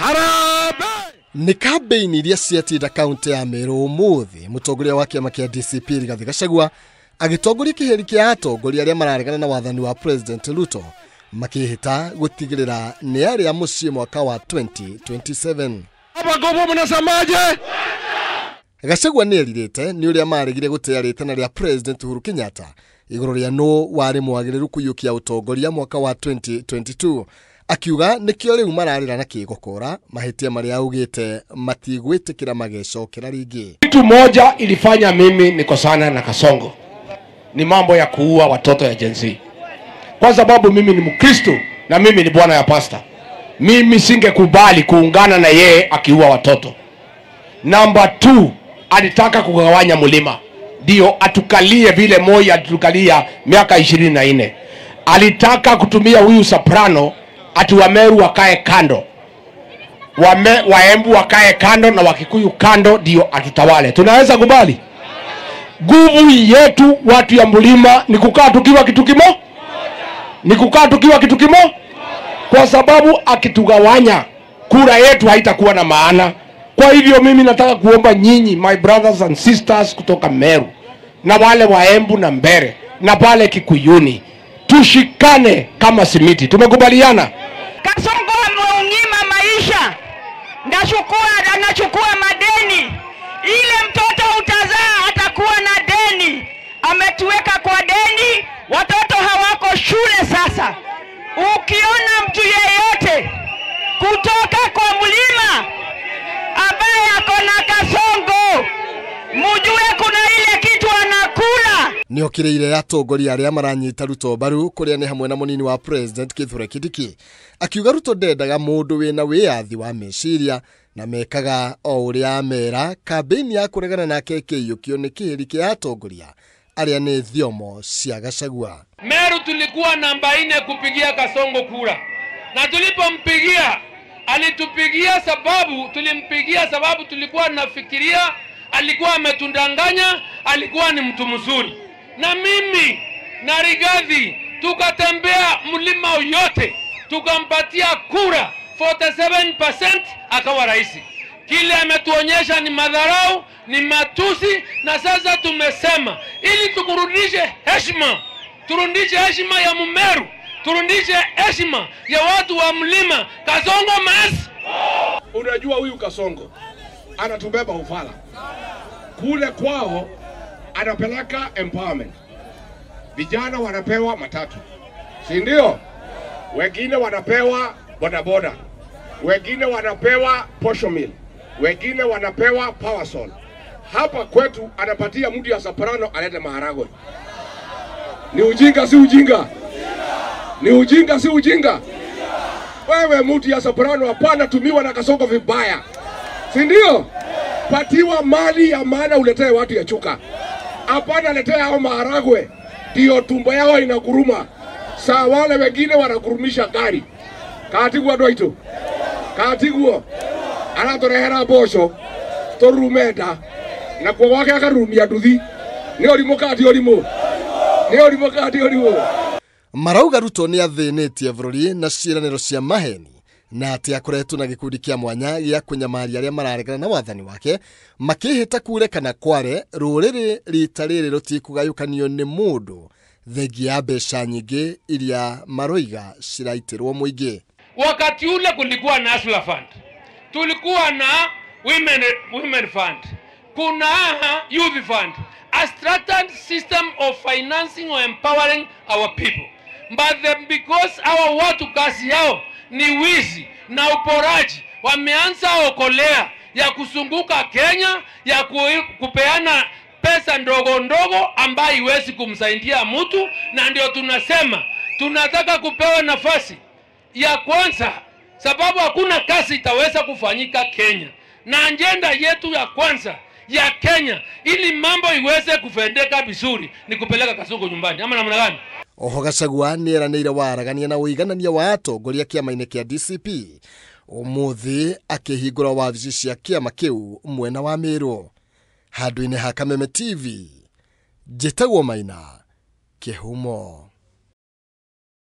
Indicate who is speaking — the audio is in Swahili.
Speaker 1: Harambee!
Speaker 2: Ni campaign iria ciatinda kaunti ya Meru umuthi mutongoria wa kiama kia DCP Rigathi Gachagua agitongoria kiheri kia atongoria aria mararegana na wathani wa President Ruto makihita gutigirira ni aria mucii mwaka wa 2027.
Speaker 1: Hapa gobo mnasemaje?
Speaker 2: Gachagua ni eririte ni uria maregire gutea ritana ria President Uhuru Kenyatta iguru ria no wari mwagiriru kuyukia utongoria mwaka wa 2022. Akiuga nikio riu mararira na kigokora mahitia maria augite matigwitikira magecokera ringi.
Speaker 3: Kitu moja ilifanya mimi nikosana na Kasongo ni mambo ya kuua watoto ya Gen Z. Kwa sababu mimi ni Mkristo na mimi ni bwana ya pasta. Mimi singekubali kuungana na yeye akiua watoto. Number 2, alitaka kugawanya mlima. Ndio atukalie vile Moi atukalia miaka 24. Alitaka kutumia huyu Soprano ati Wameru wakae kando. Waembu wakae kando na Wakikuyu kando ndio atutawale. Tunaweza kubali? Nguvu yetu watu ya mlima ni kukaa tukiwa kitu kimoja. Ni kukaa tukiwa kitu kimoja. Kwa sababu akitugawanya kura yetu haitakuwa na maana. Kwa hivyo mimi nataka kuomba nyinyi my brothers and sisters kutoka Meru na wale Waembu na Mbere na pale Kikuyuni tushikane kama simiti. Tumekubaliana?
Speaker 4: Kasongo ameonyima maisha. Anachukua madeni. Ile mtoto utazaa atakuwa na deni. Ametuweka kwa deni. Watoto hawako shule sasa. Ukiona mtu yeyote kutoka kwa mlima ambaye ako na Kasongo, mujue kuna ile kitu anakula.
Speaker 2: Ni okireire atongoria aria maranyita Ruto baru kuria ni hamwe na munini wa President Kithure Kindiki. Akiuga Ruto ndendaga mundu wina wiathi wa meciria na mekaga o uria amera campaign ya kuregana nake kiyukio ni kiheri kia atongoria aria ni thiomo cia Gachagua.
Speaker 5: Meru tulikuwa namba 4 kupigia Kasongo kura. Na tulipompigia alitupigia sababu tulikuwa nafikiria alikuwa ametundanganya, alikuwa ni mtu mzuri. Na mimi na Rigathi tukatembea mlima yote, tukampatia kura 47% akawa rais. Kile ametuonyesha ni madharau, ni matusi, na sasa tumesema ili tukurudishe heshima, turudishe heshima ya Mumeru, turudishe heshima ya watu wa mlima. Kasongo mas.
Speaker 3: Unajua huyu Kasongo anatubeba ufala. Kule kwao anapeleka empowerment. Vijana wanapewa matatu. Si ndio? Wengine wanapewa bodaboda. Wengine wanapewa posho mill. Wengine wanapewa powersol. Hapa kwetu anapatia mtu ya Soprano alete maharagwe. Ni ujinga si ujinga? Ni ujinga si ujinga? Wewe mtu ya Soprano hapana tumiwa na Kasongo vibaya. Si ndio? Patiwa mali ya maana uletee watu ya chuka. Hapana letea hao maharagwe. Ndio tumbo yao inaguruma. Saa wale wengine wanagurumisha gari. Katigwa doito. Katigwa. Anatorehera bosho. Torumenda. Na kwa wake akarumia nduthi. Ni orimo kati orimo. Ni orimo kati orimo.
Speaker 2: Marauga Ruto ni athinitie bururi na ciiraniro cia maheni na ati akoretwo na gikundi kia mwanya gia kunyamaria aria mararegana na wathani wake makihita kurekana kware ruriri rita riri rutikugayukanio ni mundu thengia ya mbeca nyingi iria maroiga ciraitirwo muingi.
Speaker 5: Wakati ule kulikuwa na Hustler Fund, tulikuwa na women fund, kuna youth fund, a structured system of financing or empowering our people. But then because our watu kazi yao ni wizi na uporaji, wameanza okolea ya kusunguka Kenya, ya kupeana pesa ndogo ndogo ambayo iwezi kumsaidia mtu. Na ndio tunasema tunataka kupewa nafasi ya kwanza, sababu hakuna kazi itaweza kufanyika Kenya. Na agenda yetu ya kwanza ya Kenya ili mambo iweze kufendeka vizuri ni kupeleka Kasongo nyumbani. Ama namna gani?
Speaker 2: Oho Gachagua ni eranĩire waragania na ũiganania wa atongoria kĩama-inĩ kĩa DCP umuthi akĩhingũra wabici cia kĩama kĩu mwena wa Meru. Handũ-inĩ ha Kameme TV, njĩtagwo Maina Kĩhumo.